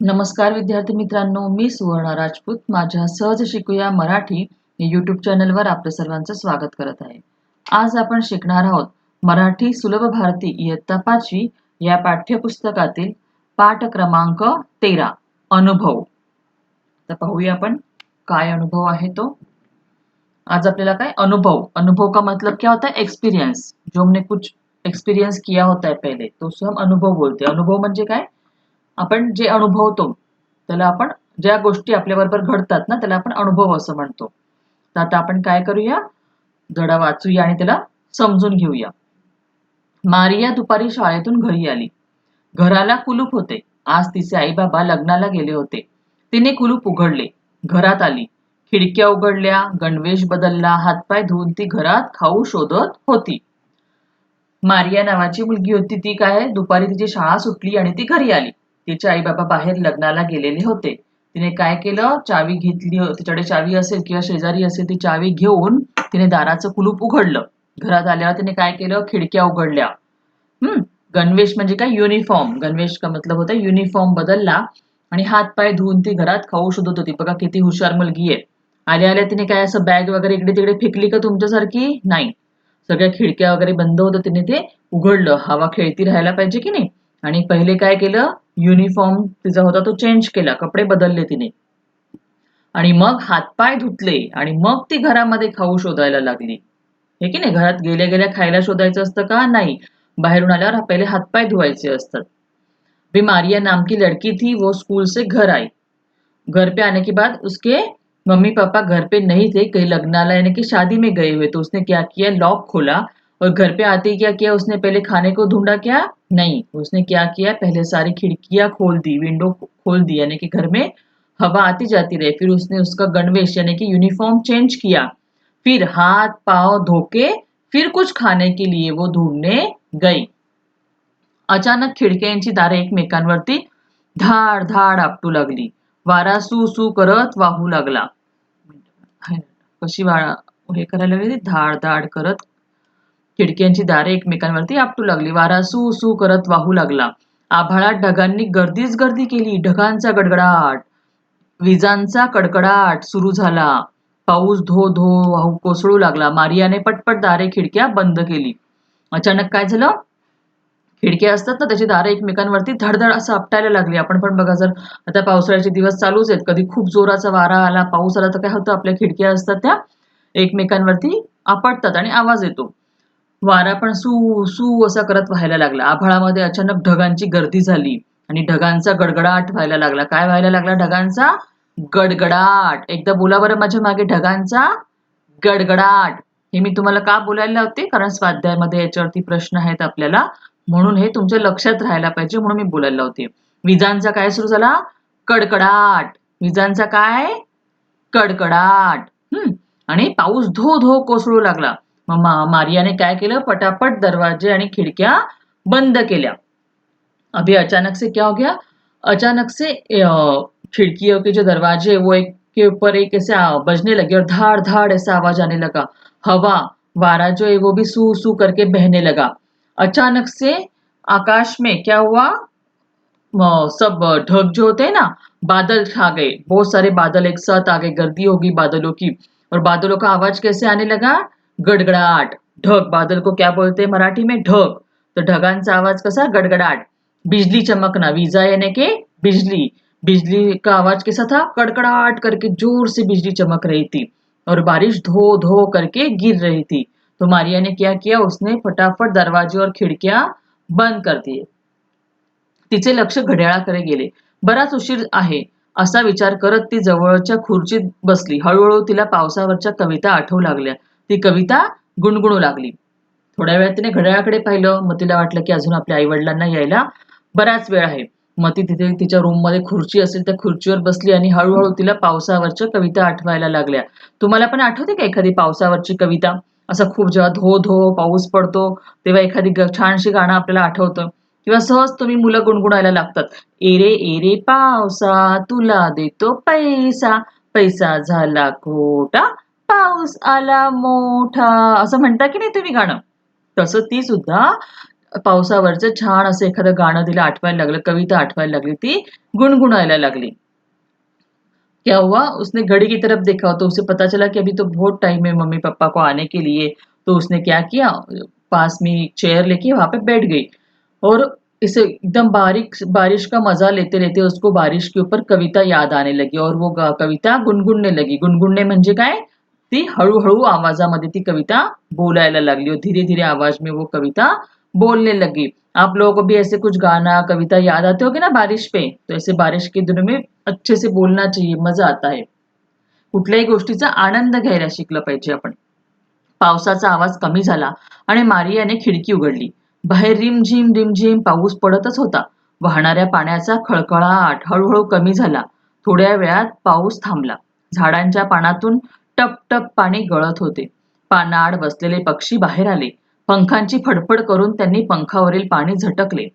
नमस्कार विद्यार्थी मित्रांनो, मी सुवर्णा राजपूत माझ्या सहज शिकूया मराठी यूट्यूब चॅनलवर आपलं सर्वांचं स्वागत करत आहे. आज आपण शिकणार आहोत मराठी सुलभ भारती इयत्ता 5वी या पाठ्यपुस्तकातील पाठ क्रमांक 13 अनुभव. तर पाहूया आपण काय अनुभव आहे तो. आज आपल्याला काय अनुभव का मतलब क्या होता है? एक्सपीरियंस. जो हमने कुछ एक्सपीरियंस किया होता है पहले तो उसे हम अनुभव बोलते हैं. अनुभव म्हणजे काय? आपण जे अनुभवतो त्याला आपण ज्या गोष्टी आपल्याबरोबर घडतात ना त्याला आपण अनुभव असं म्हणतो. तर आता आपण काय करूया, धडा वाचूया आणि त्याला समजून घेऊया. मारिया दुपारी शाळेतून घरी आली. घराला कुलूप होते. आज तिचे आई बाबा लग्नाला गेले होते. तिने कुलूप उघडले. घरात आली. खिडक्या उघडल्या, गणवेश बदलला, हातपाय धुवून ती घरात खाऊ शोधत होती. मारिया नावाची मुलगी होती. ती काय दुपारी तिची शाळा सुटली आणि ती घरी आली. तिचे आई बाबा बाहेर लग्नाला गेलेले होते. तिने काय केलं, चावी घेतली, तिच्याकडे चावी असेल किंवा शेजारी असेल ती चावी घेऊन तिने दाराचं कुलूप उघडलं. घरात आल्यावर तिने काय केलं, खिडक्या उघडल्या. गणवेश म्हणजे काय, युनिफॉर्म. गणवेश का मतलब होता युनिफॉर्म बदलला आणि हात पाय धुवून ती घरात खाऊ शोधत होती. बघा किती हुशार मुलगी आहे. आल्या आल्या तिने काय असं बॅग वगैरे इकडे तिकडे फेकली का तुमच्यासारखी? नाही. सगळ्या खिडक्या वगैरे बंद होतं, तिने ते उघडलं. हवा खेळती राहायला पाहिजे की नाही. आणि पहिले काय केलं, युनिफॉर्म तिचा होता तो चेंज केला, कपडे बदलले तिने. आणि मग हातपाय धुतले आणि मग ती घरामध्ये खाऊ शोधायला लागली. हे की नाही, घरात गेल्या गेल्या खायला शोधायचं असतं का? नाही. बाहेरून आल्यावर पहले हाथपाय धुवायचे असतात. भी मारिया नाम की लड़की थी, वो स्कूल से घर आई. घर पे आने के बाद उसके मम्मी पापा घर पे नहीं थे, कहीं लग्नाला यानी कि शादी में गए हुए. तो उसने क्या किया, लॉक खोला और घर पे आते ही क्या किया उसने, पहले खाने को ढूंढा क्या? नहीं. उसने क्या किया, पहले सारी खिड़कियां खोल दी, विंडो खोल दी, यानी कि घर में हवा आती जाती रहे. फिर उसने उसका गणवेश यानी कि यूनिफॉर्म चेंज किया. फिर हाथ पांव धोके फिर कुछ खाने के लिए वो ढूंढने गई. अचानक खिडक्यांची दारे एकमेकांवरती धाड धाड आपटू लागली. वारा सू सू करत वाहू लागला. कशी हे करायला लागली, धाड धाड करत खिडक्यांची दारे एकमेकांवरती आपटू लागली. वारा सू सू करत वाहू लागला. आभाळात ढगांनी गर्दीच गर्दी केली. ढगांचा गडगडाट, विजांचा कडकडाट सुरू झाला. पाऊस धो धो वाहू कोसळू लागला. मारियाने पटपट दारे खिडक्या बंद केली. अचानक काय झालं, खिडक्या असतात ना त्याची दारे एकमेकांवरती धडधड असं आपटायला लागली. आपण पण बघा, जर आता पावसाळ्याचे दिवस चालूच आहेत, कधी खूप जोराचा वारा आला, पाऊस आला तर काय होतं, आपल्या खिडक्या असतात त्या एकमेकांवरती आपटतात आणि आवाज येतो. वारा पण सू सू असा करत व्हायला लागला. आभाळामध्ये अचानक ढगांची गर्दी झाली आणि ढगांचा गडगडाट व्हायला लागला. काय व्हायला लागला, ढगांचा गडगडाट. एकदा बोला बरं माझ्या मागे, ढगांचा गडगडाट. हे मी तुम्हाला का बोलायला लावते, कारण स्वाध्यायामध्ये याच्यावरती प्रश्न आहेत आपल्याला, म्हणून हे तुमच्या लक्षात राहायला पाहिजे, म्हणून मी बोलायला लावते. विजांचा काय सुरू झाला, कडकडाट. विजांचा काय, कडकडाट. आणि पाऊस धो धो कोसळू लागला. मग मारियाने काय केलं, पटापट दरवाजे आणि खिडक्या बंद केल्या. अभी अचानक से क्या हो गया, अचानक से खिड़कियों के जो दरवाजे वो एक के ऊपर एक ऐसे बजने लगे और धाड़ धाड़ ऐसा आवाज आने लगा. हवा, वारा जो है वो भी सू सू करके बहने लगा. अचानक से आकाश में क्या हुआ, सब ढग जो होते हैं ना, बादल छा गए. बहुत सारे बादल एक साथ आ गए, गर्दी होगी बादलों की. और बादलों का आवाज कैसे आने लगा, गडगडाट. ढग, बादल को क्या बोलते हैं मराठी में, ढग. तो ढगांचा आवाज कसा, गडगडाट. बिजली चमकना, विजा यानी के बिजली. बिजली का आवाज कैसा था, कड़कड़ाट करके जोर से बिजली चमक रही थी और बारिश धो धो करके गिर रही थी. तो मारिया ने क्या किया, उसने फटाफट दरवाजे और खिड़कियां बंद कर दिए. तिचे लक्ष घड्याळाकडे गेले. बराच उशीर आहे असा विचार करत ती जवळच्या खुर्चीत बसली. हळूहळू तिला पावसावरच्या कविता आठवू लागल्या. ती कविता गुणगुणू लागली. थोड्या वेळात तिने घड्याळाकडे पाहिलं. मग तिला वाटलं की अजून आपल्या आई वडिलांना यायला बराच वेळ आहे. मग ती तिथे तिच्या रूम मध्ये खुर्ची असेल त्या खुर्चीवर बसली आणि हळूहळू तिला पावसावरच्या कविता आठवायला लागल्या. तुम्हाला पण आठवते का एखादी पावसावरची कविता? असं खूप जेव्हा धो धो पाऊस पडतो तेव्हा एखादी छानशी गाणं आपल्याला आठवतं किंवा सहज तुम्ही मुलं गुणगुणायला लागतात. एरे एरे पावसा तुला देतो पैसा, पैसा झाला खोटा, पाऊस आला मोठा, असं म्हणता की नाही तुम्ही गाणं? तसं ती सुद्धा पावसावरचं छान असं एखादं गाणं तिला आठवायला लागलं, कविता आठवायला लागली, ती गुणगुणायला लागली. क्या हुआ? उसने घड़ी की तरफ देखा तो उसे पता चला कि अभी तो बहुत टाइम है मम्मी पापा को आने के लिए। तो उसने क्या किया, पास में एक चेयर लेके वहां पे बैठ गई और इसे एकदम बारीक बारिश का मजा लेते लेते उसको बारिश के ऊपर कविता याद आने लगी और वो कविता गुनगुनने लगी. गुनगुनणे म्हणजे काय, ती हळूहळू आवाजामध्ये ती कविता बोलायला लागली और धीरे धीरे आवाज में वो कविता बोलने लगी. आप लोगों को भी ऐसे कुछ गाना कविता याद आते होगे ना बारिश पे, तो ऐसे बारिश के दिनों में अच्छे से बोलना चाहिए, मजा आता है. कुठल्याही गोष्टीचा आनंद घ्यायला शिकलं पाहिजे आपण. पावसाचा आवाज कमी झाला आणि मारियाने खिडकी उघडली. बाहेर रिमझिम रिमझिम पाऊस पडतच होता. वाहणाऱ्या पाण्याचा खळखळाट हळूहळू कमी झाला. थोड्या वेळात पाऊस थांबला. झाडांच्या पानातून टप टप पाणी गळत होते. पानाआड बसलेले पक्षी बाहेर आले. पंखांची फडफड करून त्यांनी पंखावरील पाणी झटकले.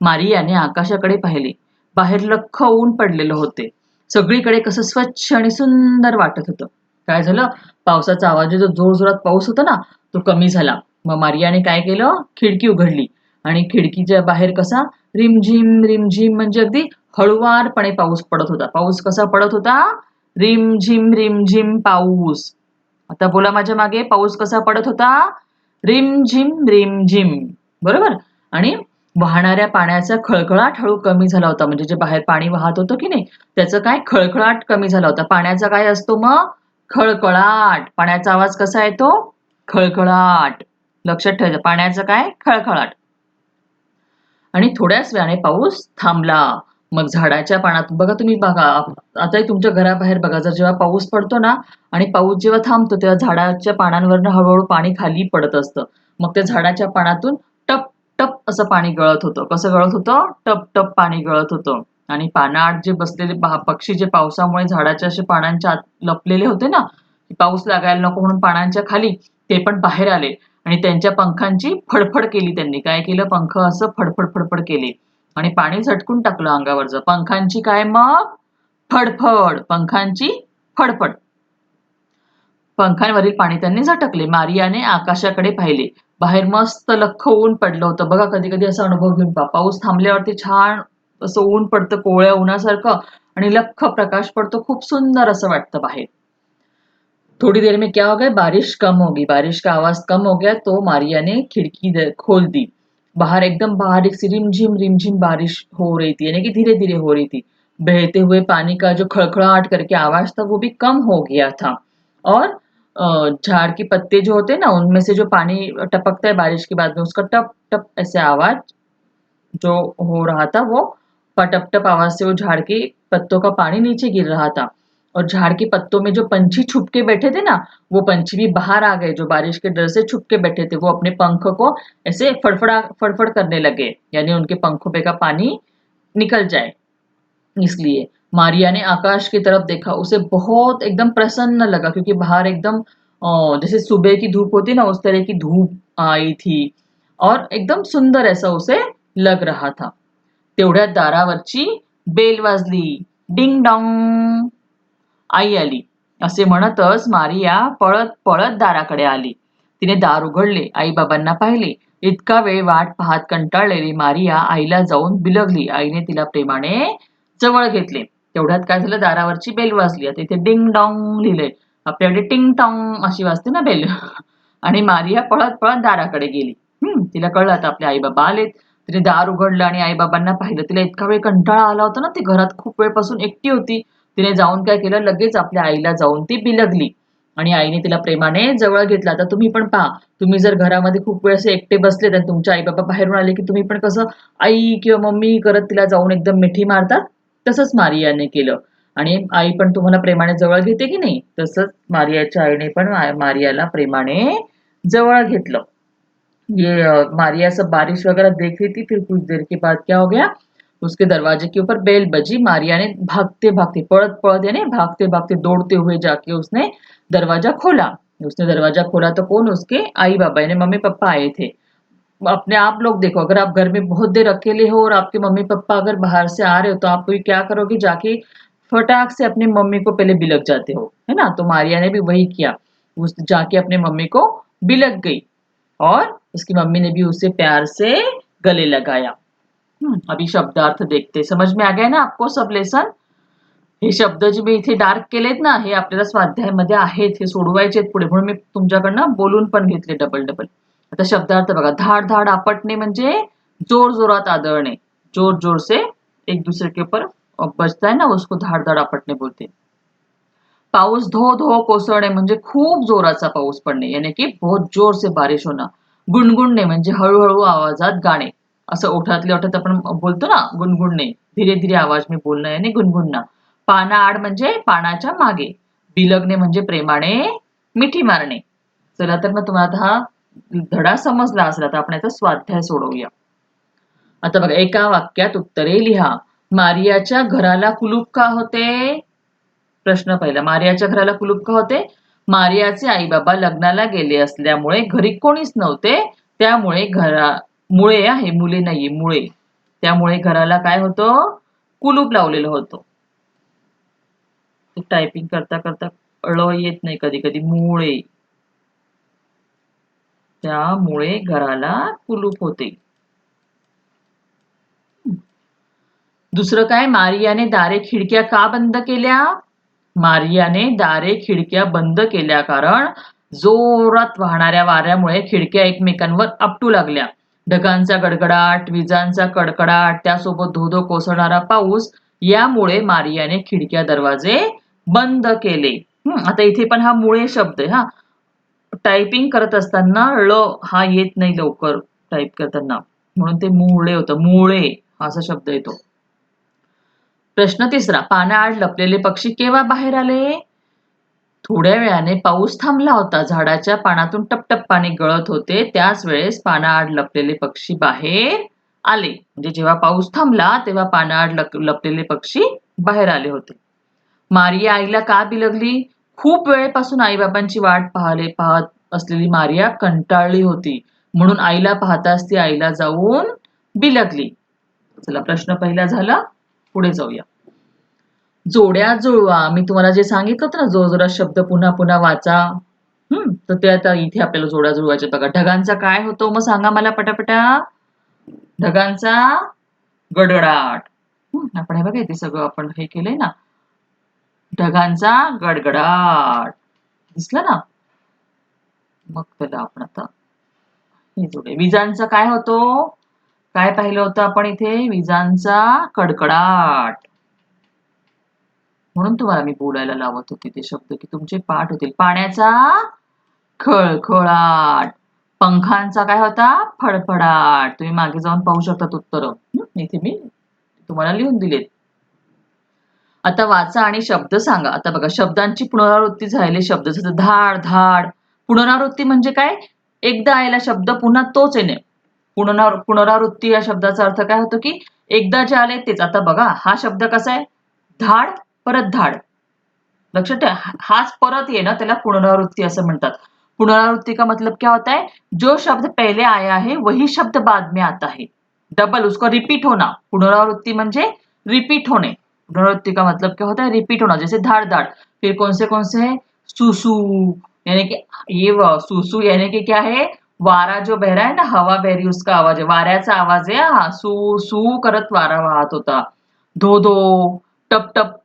मारियाने आकाशाकडे पाहिले. बाहेर लख्ख ऊन पडलेलं होते. सगळीकडे कसं स्वच्छ आणि सुंदर वाटत होतं. काय झालं, पावसाचा आवाज जो जोरजोरात पाऊस होता ना, तो कमी झाला. मग मारियाने काय केलं, खिडकी उघडली आणि खिडकीच्या बाहेर कसा रिमझिम रिमझिम म्हणजे अगदी हळुवारपणे पाऊस पडत होता. पाऊस कसा पडत होता, रिमझिम रिमझिम पाऊस. आता बोला माझ्या मागे, पाऊस कसा पडत होता, रिमझिम रिमझिम. बरोबर. आणि वाहणाऱ्या पाण्याचा खळखळाट हळू कमी झाला होता. म्हणजे जे बाहेर पाणी वाहत होतं की नाही, त्याचं काय खळखळाट कमी झाला होता. पाण्याचा काय असतो मग, खळखळाट. पाण्याचा आवाज कसा येतो, खळखळाट. लक्षात ठेवायचं, पाण्याचं काय, खळखळाट. आणि थोड्याच वेळाने पाऊस थांबला. मग झाडाच्या पानात बघा, तुम्ही बघा आताही तुमच्या घराबाहेर बघा, जर जेव्हा पाऊस पडतो ना आणि पाऊस जेव्हा थांबतो तेव्हा झाडाच्या पानांवरनं हळूहळू पाणी खाली पडत असतं. मग त्या झाडाच्या पानातून टप टप असं पाणी गळत होतं. कसं गळत होतं, टप टप पाणी गळत होतं. आणि पानाआड जे बसलेले पक्षी जे पावसामुळे झाडाच्या असे पानांच्या आत लपलेले होते ना, पाऊस लागायला नको म्हणून पानांच्या खाली, ते पण बाहेर आले आणि त्यांच्या पंखांची फडफड केली. त्यांनी काय केलं, पंख असं फडफड फडफड केले आणि पाणी झटकून टाकलं अंगावरचं. पंखांची काय मग, फडफड. पंखांची फडफड. पंखांवरील पाणी त्यांनी झटकले. मारियाने आकाशाकडे पाहिले. बाहेर मस्त लख्ख ऊन पडलं होतं. बघा, कधी कधी असा अनुभव घेऊन पहा, पाऊस थांबल्यावरती छान असं ऊन पडतं कोवळ्या उन्हासारखं आणि लख्ख प्रकाश पडतो. खूप सुंदर असं वाटतं बाहेर. थोड़ी देर में क्या हो गया, बारिश कम होगी. बारिश का आवाज कम हो गया तो मारिया ने खिड़की खोल दी. बाहर एकदम बारीक सी रिमझिम रिमझिम बारिश हो रही थी, यानी कि धीरे धीरे हो रही थी. बहते हुए पानी का जो खड़खड़ाहट करके आवाज था वो भी कम हो गया था. और झाड़ के पत्ते जो होते हैं ना, उनमें से जो पानी टपकता है बारिश के बाद में, उसका टप टप ऐसे आवाज जो हो रहा था, वो टप टप आवाज से वो झाड़ के पत्तों का पानी नीचे गिर रहा था. और झाड़ के पत्तों में जो पंछी छुप के बैठे थे ना, वो पंछी भी बाहर आ गए. जो बारिश के डर से छुप के बैठे थे, वो अपने पंख को ऐसे फड़फड़ करने लगे, यानी उनके पंखों पे का पानी निकल जाए इसलिए. मारिया ने आकाश की तरफ देखा. उसे बहुत एकदम प्रसन्न लगा, क्योंकि बाहर एकदम जैसे सुबह की धूप होती ना, उस तरह की धूप आई थी और एकदम सुंदर ऐसा उसे लग रहा था. तेवढ्यात दारावरची बेल वाजली. Ding dong. आई आली. असे म्हणतच मारिया पळत पळत दाराकडे आली. तिने दार उघडले. आई बाबांना पाहिले. इतका वेळ वाट पाहत कंटाळलेली मारिया आईला जाऊन बिलगली. आईने तिला प्रेमाने जवळ घेतले. तेवढ्यात काय झालं, दारावरची बेल वाजली. आता इथे डिंग डॉंग लिहिलंय, आपल्याकडे टिंग टॉंग अशी वाजते ना बेल. आणि मारिया पळत पळत दाराकडे गेली. तिला कळलं आता आपले आई बाबा आलेत. तिने दार उघडलं आणि आई बाबांना पाहिलं. तिला इतका वेळ कंटाळा आला होता ना, ती घरात खूप वेळपासून एकटी होती. तिने जाऊन काय केलं, लगेच आपल्या आईला जाऊन ती बिलगली आणि आईने तिला प्रेमाने जवळ घेतला. आता तुम्ही पण पहा, तुम्ही जर घरामध्ये खूप वेळ असे एकटे बसले तर तुमचे आई बाबा बाहेरून आले की तुम्ही पण कसं आई किंवा मम्मी करत तिला जाऊन एकदम मिठी मारतात, तसंच मारियाने केलं. आणि आई पण तुम्हाला प्रेमाने जवळ घेते की नाही, तसंच मारियाच्या आईने पण मारियाला प्रेमाने जवळ घेतलं. मारिया सब बारिश वगैरह देख रही थी. फिर कुछ देर के बाद क्या हो गया, उसके दरवाजे के ऊपर बेल बजी. मारिया ने भागते भागते, पड़त पड़त यानी भागते भागते दौड़ते हुए जाके उसने दरवाजा खोला. उसने दरवाजा खोला तो कौन, उसके आई बाबा यानी मम्मी पापा आए थे. अपने आप लोग देखो, अगर आप घर में बहुत देर अकेले हो और आपके मम्मी पापा अगर बाहर से आ रहे हो, तो आप क्या करोगे, जाके फटाक से अपनी मम्मी को पहले बिलक जाते हो, है ना. तो मारिया ने भी वही किया, उस जाके अपने मम्मी को बिलक गई. और उसकी मम्मी ने भी उसे प्यार से गले लगाया। अभी शब्दार्थ देखते, समझ में आ गया ना आपको सब लेसन? हे शब्द जे मी इथे डार्क केलेत ना, हे आपल्याला स्वाध्यायामध्ये आहेत, हे सोडवायचे पुढे, म्हणून मी तुमच्याकडनं बोलून पण घेतले डबल डबल. आता शब्दार्थ बघा, धाड धाड आपटणे म्हणजे जोर जोरात आदळणे, जोर जोर से एक दूसरे के ऊपर बजता है ना, उसको धाड धाड आपटणे बोलते. पाऊस धो धो कोसळणे म्हणजे खूप जोराचा पाऊस पडणे, यानी की बहुत जोर से बारिश होना. गुणगुणणे म्हणजे हळूहळू आवाजात गाणे, असं ओठातले ओठात आपण बोलतो ना, गुणगुणणे, धीरे धीरे आवाज में बोलणं यानी गुणगुणणं. पानाआड म्हणजे पानाच्या मागे. बिलगणे म्हणजे प्रेमाने मिठी मारणे. चला तर मग तुम्हाला हा धडा समजला असेल, आता आपण याचा स्वाध्याय सोडवूया. आता बघा, एका वाक्यात उत्तरे लिहा. मारियाच्या घराला कुलूप का होते? प्रश्न पहिला, मारियाच्या घराला कुलूप का होते? मारियाचे आई बाबा लग्नाला गेले असल्यामुळे घरी कोणीच नव्हते, त्यामुळे मुळे आहे, मुले नाहीये, मुळे, त्यामुळे घराला काय होतं? कुलूप लावलेलं होतं. टायपिंग करता करता येत नाही कधी कधी, मुळे, त्यामुळे घराला कुलूप होते. दुसरं काय, मारियाने दारे खिडक्या का बंद केल्या? मारियाने दारे खिडक्या बंद केल्या कारण जोरात वाहणाऱ्या वाऱ्यामुळे खिडक्या एकमेकांवर आपटू लागल्या. ढगांचा गडगडाट, विजांचा कडकडाट, त्यासोबत धो धो कोसळणारा पाऊस, यामुळे मारियाने खिडक्या दरवाजे बंद केले. आता इथे पण हा मुळे शब्द आहे. टायपिंग करत असताना ळ हा येत नाही लवकर टाईप करताना, म्हणून ते मुळे होतं, मुळे असा शब्द येतो. प्रश्न तिसरा, पानाआड लपलेले पक्षी केव्हा बाहेर आले? थोड्या वेळाने पाऊस थांबला होता, झाडाच्या पानातून टपटप पाणी गळत होते, त्याच वेळेस पानाआड लपलेले पक्षी बाहेर आले. म्हणजे जेव्हा पाऊस थांबला तेव्हा पानाआड लपलेले पक्षी बाहेर आले होते. मारिया आईला का बिलगली? खूप वेळेपासून आईबाबांची वाट पाहत असलेली मारिया कंटाळली होती, म्हणून आईला पाहताच ती आईला जाऊन बिलगली. चला, प्रश्न पहिला झाला, पुढे जाऊया. जोड्या जुळवा. मी तुम्हाला जे सांगितलं होतं ना, जोरजोरात शब्द पुन्हा पुन्हा वाचा. तर ते आता इथे आपल्याला जोड्या जुळवायचे. बघा, ढगांचा काय होतो मग सांगा मला पटापटा? ढगांचा गडगडाट. आपण हे बघा, इथे सगळं आपण हे केलंय ना, ढगांचा गडगडाट, दिसलं ना? मग त्याला आपण आता हे जोडे. विजांचा काय होतो? काय पाहिलं होतं आपण इथे? विजांचा कडकडाट. म्हणून तुम्हाला मी बोलायला लावत होते ते शब्द, की तुमचे पाठ होतील. पाण्याचा खळखळाट. पंखांचा काय होता? फडफडाट. तुम्ही मागे जाऊन पाहू शकता उत्तर, इथे मी तुम्हाला लिहून दिलेत. आता वाचा आणि शब्द सांगा. आता बघा, शब्दांची पुनरावृत्ती झालेले शब्द, जसं धाड धाड. पुनरावृत्ती म्हणजे काय? एकदा आलेला शब्द पुन्हा तोच येणे. पुनरावृत्ती या शब्दाचा अर्थ काय होतो, की एकदा जे आले तेच. आता बघा, हा शब्द कसा आहे? धाड परत धाड. लक्षात ठेवा, हाच परत ये ना, त्याला पुनरावृत्ती असं म्हणतात. पुनरावृत्ती का मतलब क्या होता है? जो शब्द पहले आया है वही शब्द बाद में आता है, डबल, उसको रिपीट होना. पुनरावृत्ती म्हणजे रिपीट होने. पुनरावृत्ति का मतलब क्या होता है? रिपीट होना. जैसे धाड़ धाड़, फिर कौन से है? सुसु, यानी कि ये सुसु यानी कि क्या है? वारा जो बह रहा है ना, हवा बह रही, उसका आवाज है, वाऱ्याचा आवाज आहे. सू सू करत वारा वाहत होता. धो धो, टप टप,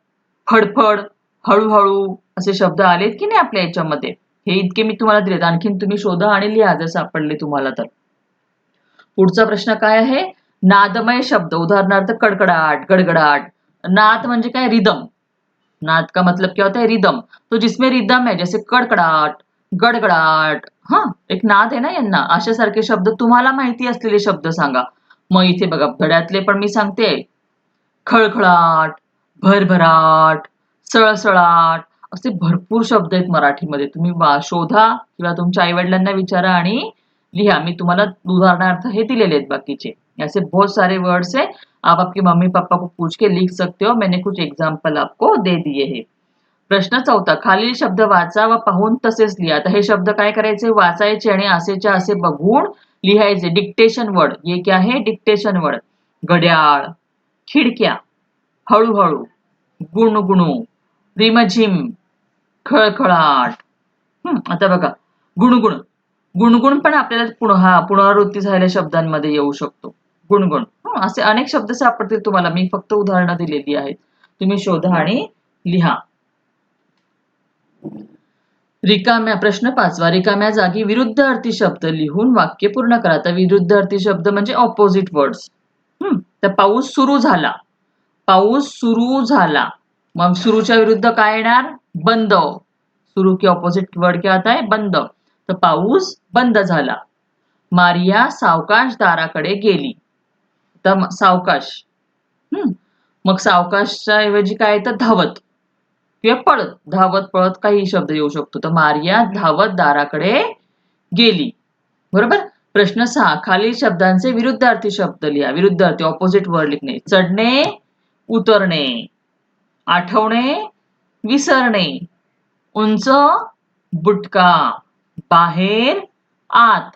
फडफड, हळूहळू, असे शब्द आलेत की नाही आपल्या याच्यामध्ये? हे इतके मी तुम्हाला दिलेत. आणखीन तुम्ही शोधा आणि लिहा जर सापडले तुम्हाला तर. पुढचा प्रश्न काय आहे? नादमय शब्द, उदाहरणार्थ कडकडाट, गडगडाट. नाद म्हणजे काय? रिदम. नाद का मतलब क्या होता है? रिदम. तो जिसमें रिदम है, जैसे कडकडाट, गडगडाट. एक नाद आहे ना यांना. अशा सारखे शब्द, तुम्हाला माहिती असलेले शब्द सांगा. मग इथे बघा, धड्यातले पण मी सांगते. खळखळाट, भरभराट, सळसळाट, असे भरपूर शब्द आहेत मराठीमध्ये. तुम्ही शोधा किंवा तुमच्या आई वडिलांना विचारा आणि लिहा. मी तुम्हाला उदाहरणार्थ हे दिलेले आहेत बाकीचे. ऐसे बहुत सारे वर्ड्स है, आप आपके मम्मी पापा को पूछ के लिख सकते हो. मैंने कुछ एग्जाम्पल आपको दे दिए हैं. प्रश्न चौथा, खालील शब्द वाचा व पाहून तसेच लिहा. आता हे शब्द काय करायचे? वाचायचे आणि असेच्या असे बघून लिहायचे. डिक्टेशन वर्ड, ये क्या है? Dictation word. घड्याळ, खिडक्या, हळूहळू, गुणगुणू, रिमझिम, खळखळाट. आता बघा, गुणगुण, गुणगुण पण आपल्याला पुनरावृत्ती झालेल्या शब्दांमध्ये येऊ शकतो. गुणगुण असे अनेक शब्द सापडतील तुम्हाला. मी फक्त उदाहरणं दिलेली आहेत. तुम्ही शोधा आणि लिहा. प्रश्न 5वा. रिकाम्या जागी विरुद्ध अर्थी शब्द लिहून वाक्य पूर्ण करा. तर विरुद्ध अर्थी शब्द म्हणजे ऑपोजिट वर्ड्स. तर पाऊस सुरू झाला. पाऊस सुरू झाला. मग सुरूच्या विरुद्ध काय येणार? बंद. सुरू के ऑपोजिट वर्ड क्या आता है? बंद. तर पाऊस बंद झाला. मारिया सावकाश दाराकडे गेली. तर सावकाश. मग सावकाशच्या ऐवजी काय येतं? धावत किंवा पळत. धावत पळत काही शब्द येऊ शकतो. तर मारिया धावत दाराकडे गेली. बरोबर. प्रश्न 6. खालील शब्दांचे विरुद्धार्थी शब्द लिहा. विरुद्धार्थी ऑपोजिट वर्ड लिखणे. चढणे, उतरणे, आठवणे, विसरणे, उंच, बुटका, बाहेर, आत,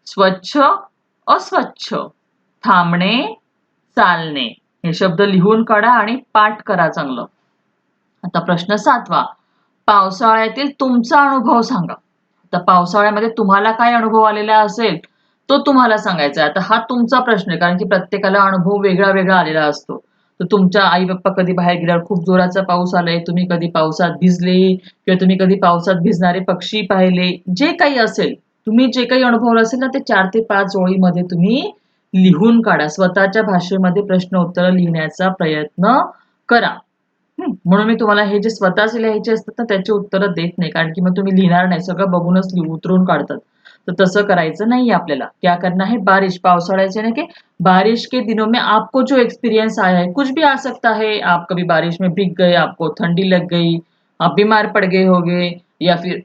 स्वच्छ, अस्वच्छ, थांबणे, चालणे. हे शब्द लिहून काढा आणि पाठ करा चांगलं. आता प्रश्न 7वा. पावसाळ्यातील तुमचा अनुभव सांगा. आता पावसाळ्यामध्ये तुम्हाला काय अनुभव आलेला असेल तो तुम्हाला सांगायचा आहे. आता हा तुमचा प्रश्न आहे, कारण की प्रत्येकाला अनुभव वेगळा वेगळा आलेला असतो. तर तुमच्या आई बाप्पा कधी बाहेर गेल्यावर खूप जोराचा पाऊस आलाय, तुम्ही कधी पावसात भिजले किंवा तुम्ही कधी पावसात भिजणारे पक्षी पाहिले, जे काही असेल, तुम्ही जे काही अनुभवलं असेल ना, ते 4 ते 5 ओळीमध्ये तुम्ही लिहून काढा. स्वतःच्या भाषेमध्ये प्रश्न उत्तर लिहिण्याचा प्रयत्न करा. म्हणून मी तुम्हाला हे जे स्वतःच लिहायचे असतात ना, त्याची उत्तरं देत नाही, कारण की मग तुम्ही लिहिणार नाही, सगळं बघूनच उतरून काढतात. तो तसं करायचं नहीं आपल्याला. क्या करना है? बारिश, पावसाळ्याचे ना कि बारिश के दिनों में आपको जो एक्सपीरियंस आया है, कुछ भी आ सकता है. आप कभी बारिश में भीग गए, आपको ठंडी लग गई, आप बीमार पड़ गए होगे, या फिर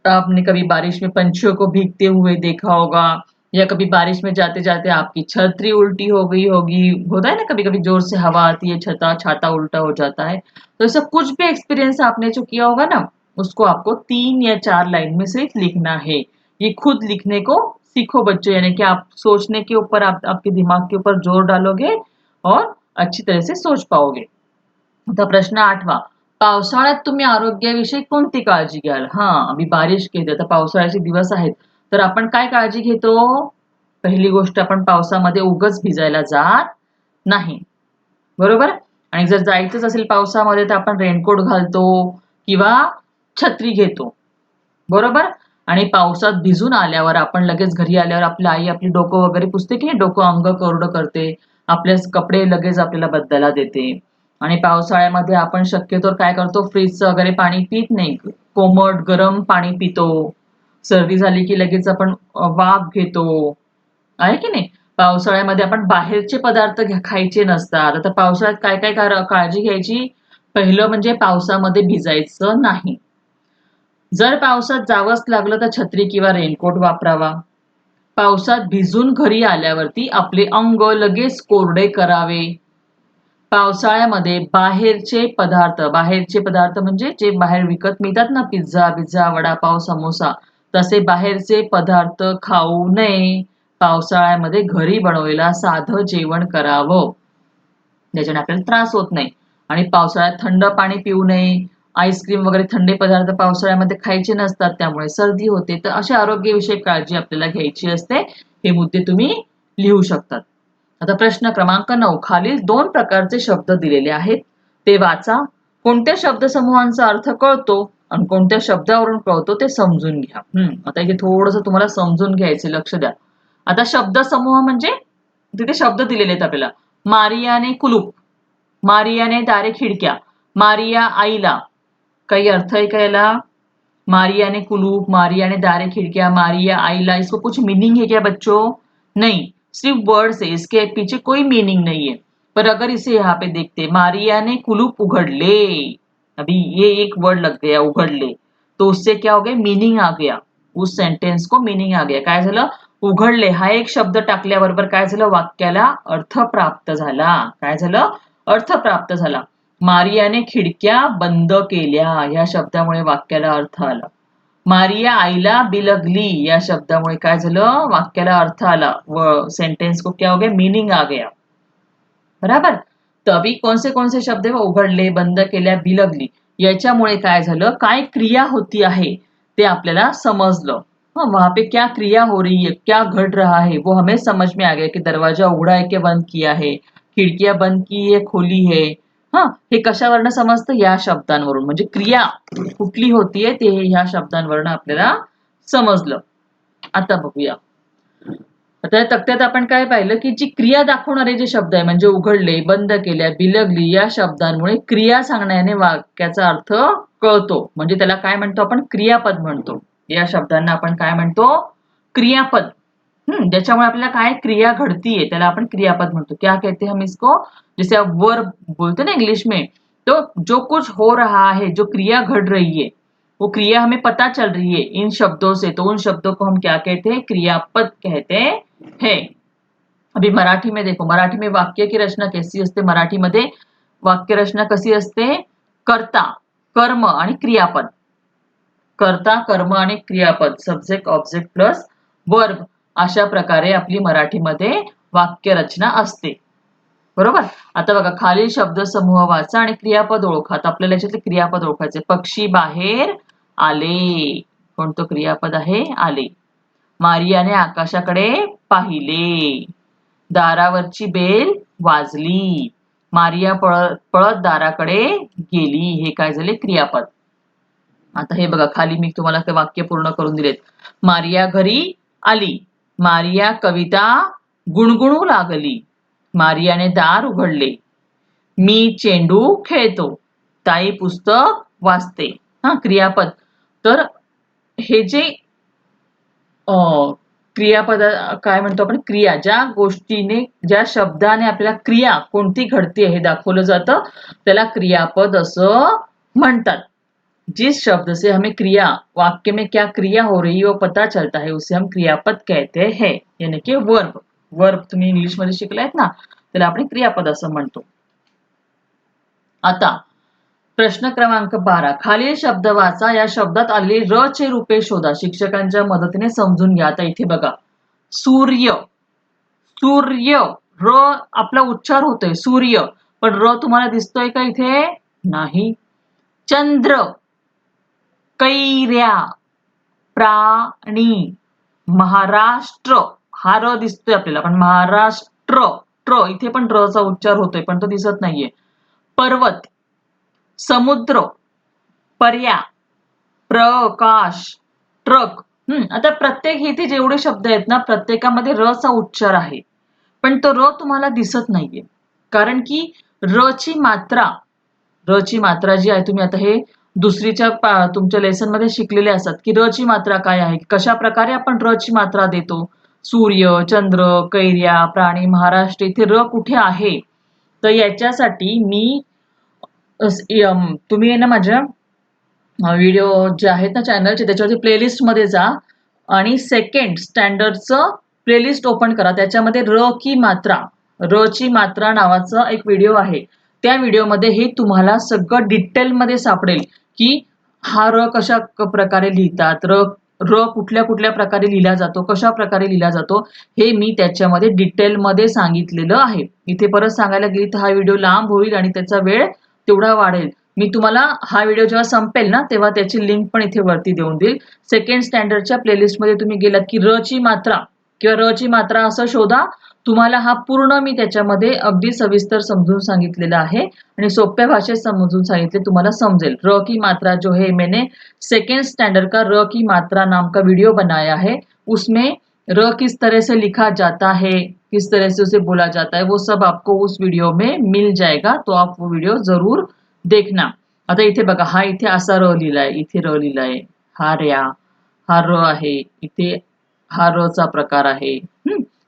आपने कभी बारिश में पंछियों को भीगते हुए देखा होगा, या कभी बारिश में जाते जाते आपकी छतरी उल्टी हो गई होगी. होता है ना कभी कभी जोर से हवा आती है, छता छाता उल्टा हो जाता है. तो ऐसा कुछ भी एक्सपीरियंस आपने जो किया होगा ना, उसको आपको 3 या 4 लाइन में सिर्फ लिखना है. ये खुद लिखने को सीखो बच्चों, यानी कि आप सोचने के ऊपर आपके दिमाग के ऊपर जोर डालोगे और अच्छी तरह से सोच पाओगे. आता प्रश्न 8वा. पावसाळ्यात तुम्ही आरोग्याविषयी कोणती काळजी घ्याल? अभी बारिश घेते, आता पावसाळ्याचे दिवस आहेत, तर आपण काय काळजी घेतो? पहिली गोष्ट, आपण पावसामध्ये उगाच भिजायला जात नाही. बरोबर. आणि जर जायचंच असेल पावसामध्ये तर आपण रेनकोट घालतो किंवा छत्री घेतो. बरोबर. आणि पावसात भिजून आल्यावर आपण लगेच घरी आल्यावर आपली आई आपली डोकं वगैरे पुसते की डोकं अंग कोरडं करते, आपले कपडे लगेच आपल्याला बदलायला देते. आणि पावसाळ्यामध्ये आपण शक्यतो काय करतो? फ्रीजचं वगैरे पाणी पित नाही, कोमट गरम पाणी पितो. सर्दी झाली की लगेच आपण वाफ घेतो, आहे की नाही. पावसाळ्यामध्ये आपण बाहेरचे पदार्थ खायचे नसतात. आता पावसाळ्यात काय काय काळजी घ्यायची? पहिलं म्हणजे पावसामध्ये भिजायचं नाही. जर पावसात जावंच लागलं तर छत्री किंवा रेनकोट वापरावा. पावसात भिजून घरी आल्यावरती आपले अंग लगेच कोरडे करावे. पावसाळ्यामध्ये बाहेरचे पदार्थ म्हणजे जे बाहेर विकत मिळतात ना, पिझ्झा, वडापाव, समोसा, तसे बाहेरचे पदार्थ खाऊ नये. पावसाळ्यामध्ये घरी बनवलेला साधं जेवण करावं, ज्याच्याने आपल्याला त्रास होत नाही. आणि पावसाळ्यात थंड पाणी पिऊ नये. आईस्क्रीम वगैरे थंडे पदार्थ पावसाळ्यामध्ये खायचे नसतात, त्यामुळे सर्दी होते. तर अशा आरोग्यविषयक काळजी आपल्याला घ्यायची असते. हे मुद्दे तुम्ही लिहू शकतात. आता प्रश्न क्रमांक 9. खालील 2 प्रकारचे शब्द दिलेले आहेत, ते वाचा. कोणत्या शब्दसमूहांचा अर्थ कळतो आणि कोणत्या शब्दावरून कळतो ते समजून घ्या. आता इथे थोडंसं तुम्हाला समजून घ्यायचे, लक्ष द्या. आता शब्दसमूह म्हणजे तिथे शब्द दिलेले आहेत आपल्याला. मारियाने कुलूप, मारियाने दारे खिडक्या, मारिया आईला. काही अर्थ है क्या याला? मारिया ने कुलूप, मारिया ने दारे खिड़कियां, मारिया आईला, इसको कुछ मीनिंग है क्या बच्चों? नहीं, सिर्फ वर्ड्स है, इसके पीछे कोई मीनिंग नहीं है. पर अगर इसे यहाँ पे देखते, मारिया ने कुलूप उघडले, अभी ये एक वर्ड लग गया उघडले, तो उससे क्या हो गया? मीनिंग आ गया. उस सेंटेन्स को मीनिंग आ गया. काय झालं? उघडले हा एक शब्द टाकल्याबरोबर काय झालं? वाक्याला अर्थ प्राप्त झाला. काय झालं? अर्थ प्राप्त झाला. मारियाने खिडक्या बंद केल्या, या शब्दामुळे वाक्याला अर्थ आला. मारिया आईला बिलगली, या शब्दामुळे काय झालं? वाक्याला अर्थ आला व सेंटेन्स को क्या हो गया? मीनिंग आ गया. बराबर. तर अभी कौन से शब्द है? उघडले, बंद केल्या, बिलगली. याच्यामुळे काय झालं? काय क्रिया होती आहे ते आपल्याला समजलं. हाँ, वहां पे क्या क्रिया हो रही है, क्या घट रहा है, वो हमें समझ में आ गया की दरवाजा उघडा आहे की बंद किया है, खिडकिया बंद की आहे खोली है. हा, हे कशावरनं समजतं, या शब्दांवरून. म्हणजे क्रिया कुठली होतीये ते ह्या शब्दांवरनं आपल्याला समजलं. आता बघूया. आता या तक्त्यात आपण काय पाहिलं की जी क्रिया दाखवणारे जे शब्द आहे म्हणजे उघडले, बंद केल्या, बिलगली या शब्दांमुळे क्रिया सांगण्याने वाक्याचा अर्थ कळतो. म्हणजे त्याला काय म्हणतो आपण, क्रियापद म्हणतो. या शब्दांना आपण काय म्हणतो, क्रियापद. ज्याच्यामुळे आपल्याला काय क्रिया घडतीये त्याला आपण क्रियापद म्हणतो. क्या कहते हम इसको, जैसे आप वर्ब बोलते ना इंग्लिश में, तो जो कुछ हो रहा है, जो क्रिया घट रही है, वो क्रिया हमें पता चल रही है इन शब्दों से, तो उन शब्दों को हम क्या कहते हैं, क्रियापद कहते हैं. अभी मराठी में देखो, मराठी में वाक्य की रचना कैसी असते, मराठी मध्ये वाक्य रचना कशी असते, कर्ता, कर्म आणि क्रियापद. कर्ता, कर्म आणि क्रियापद, सब्जेक्ट ऑब्जेक्ट प्लस वर्ब, अशा प्रकारे आपली मराठीमध्ये वाक्य रचना असते. बरोबर. आता बघा, खालील शब्द समूह वाचा आणि क्रियापद ओळखा. आता आपल्याला याच्यातले क्रियापद ओळखायचे. पक्षी बाहेर आले, कोणतं क्रियापद आहे, आले. मारियाने आकाशाकडे पाहिले. दारावरची बेल वाजली. मारिया पळत पळत दाराकडे गेली. हे काय झाले, क्रियापद. आता हे बघा, खाली मी तुम्हाला ते वाक्य पूर्ण करून दिलेत. मारिया घरी आली. मारिया कविता गुणगुणू लागली. मारियाने दार उघडले. मी चेंडू खेळतो. ताई पुस्तक वाचते. हा, क्रियापद. तर हे जे क्रियापद काय म्हणतो आपण, क्रिया, ज्या गोष्टीने, ज्या शब्दाने आपल्याला क्रिया कोणती घडते हे दाखवलं जातं त्याला क्रियापद असं म्हणतात. जिस शब्द से हमें क्रिया, वाक्य में क्या क्रिया हो रही है वो पता चलता है, उसे हम क्रियापद कहते हैं. यानी की वर्ब. वर्ब तुम्ही इंग्लिश मध्ये शिकलायत ना, त्याला आपण क्रियापद असं म्हणतो. आता प्रश्न क्रमांक 12, खालील शब्द वाचा, या शब्दात आलेली र चे रूपे शोधा. शिक्षकांच्या मदतीने समजून घ्या. आता इथे बघा, सूर्य, सूर्य, र आपला उच्चार होतोय सूर्य, पण र तुम्हाला दिसतोय का इथे, नाही. चंद्र, कैऱ्या, प्राणी, महाराष्ट्र, हा र दिसतोय आपल्याला, पण महाराष्ट्र, ट्र इथे पण र चा उच्चार होतोय पण तो दिसत नाहीये. पर्वत, समुद्र, पर्या, प्रकाश, ट्रक. आता प्रत्येक इथे जेवढे शब्द आहेत ना, प्रत्येकामध्ये र चा उच्चार आहे, पण तो र तुम्हाला दिसत नाहीये. कारण की र ची मात्रा, र ची मात्रा जी आहे, तुम्ही आता हे दुसरीच्या तुमच्या लेसन मध्ये शिकलेले असतात की र ची मात्रा काय आहे, कशा प्रकारे आपण र ची मात्रा देतो. सूर्य, चंद्र, कैऱ्या, प्राणी, महाराष्ट्र, इथे र कुठे आहे. तर याच्यासाठी मी तुम्ही ना माझ्या व्हिडिओ जे आहेत ना चॅनलचे, त्याच्यावरती प्लेलिस्ट मध्ये जा आणि सेकंड स्टँडर्डचं प्लेलिस्ट ओपन करा. त्याच्यामध्ये र की मात्रा, र ची मात्रा नावाचा एक व्हिडिओ आहे. त्या व्हिडिओमध्ये हे तुम्हाला सगळं डिटेलमध्ये सापडेल की हा र कशा प्रकारे लिहितात, र र कुठल्या कुठल्या प्रकारे लिहिला जातो, कशा प्रकारे लिहिला जातो, हे मी त्याच्यामध्ये डिटेलमध्ये सांगितलेलं आहे. इथे परत सांगायला गेली तर हा व्हिडिओ लांब होईल आणि त्याचा वेळ तेवढा वाढेल. मी तुम्हाला हा व्हिडिओ जेव्हा संपेल ना तेव्हा त्याची लिंक पण इथे वरती देऊन देईल. सेकंड स्टँडर्डच्या प्लेलिस्टमध्ये तुम्ही गेलात की र ची मात्रा किंवा र ची मात्रा असं शोधा. तुम्हाला हा पूर्ण मी त्याच्यामध्ये अगदी सविस्तर समजून सांगितलेला आहे आणि सोप्या भाषेत समजून सांगितले, तुम्हाला समजेल. र की मात्रा जो है, मैंने सेकंड स्टैंडर्ड का र की मात्रा नाम का वीडियो बनाया है. उसमें र किस तरह से लिखा जाता है, किस तरह से उसे बोला जाता है, वो सब आपको उस वीडियो में मिल जाएगा. तो आप वो वीडियो जरूर देखना. आता इथे बघा, हा इथे असा र लिहिलाय, इथे र लिहिलाय, हा रया, हा र आहे, इथे हा र चा प्रकार आहे.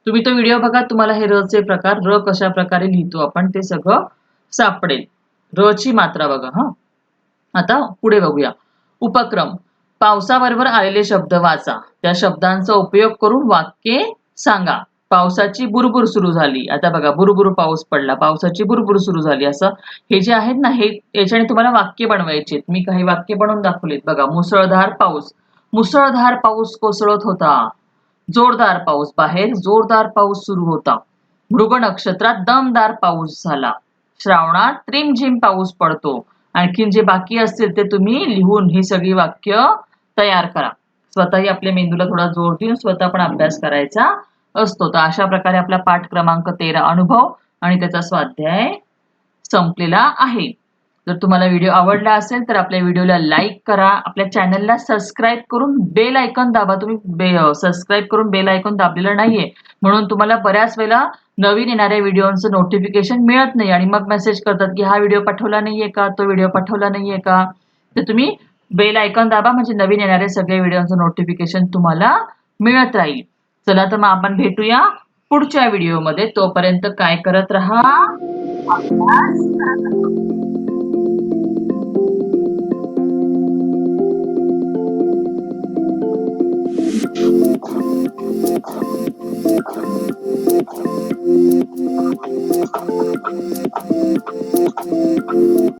तुम्ही तो व्हिडिओ बघा, तुम्हाला हे र चे प्रकार, र कशा प्रकारे लिहितो आपण ते सगळं सापडेल. र ची मात्रा बघा. हा, आता पुढे बघूया. उपक्रम, पावसाबरोबर आलेले शब्द वाचा. त्या शब्दांचा उपयोग करून वाक्ये सांगा. पावसाची बुरबुर सुरू झाली. आता बघा, बुरबुर पाऊस पडला, पावसाची बुरबुर सुरू झाली. असं हे जे आहेत ना, हे याच्याने तुम्हाला वाक्य बनवायचे. मी काही वाक्य बनवून दाखवलेत बघा. मुसळधार पाऊस, मुसळधार पाऊस कोसळत होता. जोरदार पाऊस, बाहेर जोरदार पाऊस सुरू होता. मृग नक्षत्रात दमदार पाऊस झाला. श्रावणात रिमझिम पाऊस पडतो. आणखीन जे बाकी असतील ते तुम्ही लिहून ही सगळी वाक्य तयार करा. स्वतःही आपल्या मेंदूला थोडा जोर देऊन स्वतः पण अभ्यास करायचा असतो. तर अशा प्रकारे आपला पाठ क्रमांक 13 अनुभव आणि त्याचा स्वाध्याय संपलेला आहे. जर तुम्हाला व्हिडिओ आवडला असेल तर आपल्या व्हिडिओला लाईक करा. आपल्या चॅनलला सबस्क्राईब करून बेल आयकॉन दाबा. तुम्ही सबस्क्राईब करून बेल आयकॉन दाबलेलं नाहीये. म्हणून तुम्हाला बऱ्याच वेळेला नवीन येणाऱ्या व्हिडिओचं नोटिफिकेशन मिळत नाही आणि मग मेसेज करतात की हा व्हिडिओ पाठवला नाहीये का? तो व्हिडिओ पाठवला नाहीये का? तर तुम्ही बेल आयकॉन दाबा म्हणजे नवीन येणारे सगळे व्हिडिओचं नोटिफिकेशन तुम्हाला मिळत राहील. चला तर मग आपण भेटूया पुढच्या व्हिडिओमध्ये. तोपर्यंत काय करत राहा? अभ्यास करत राहा.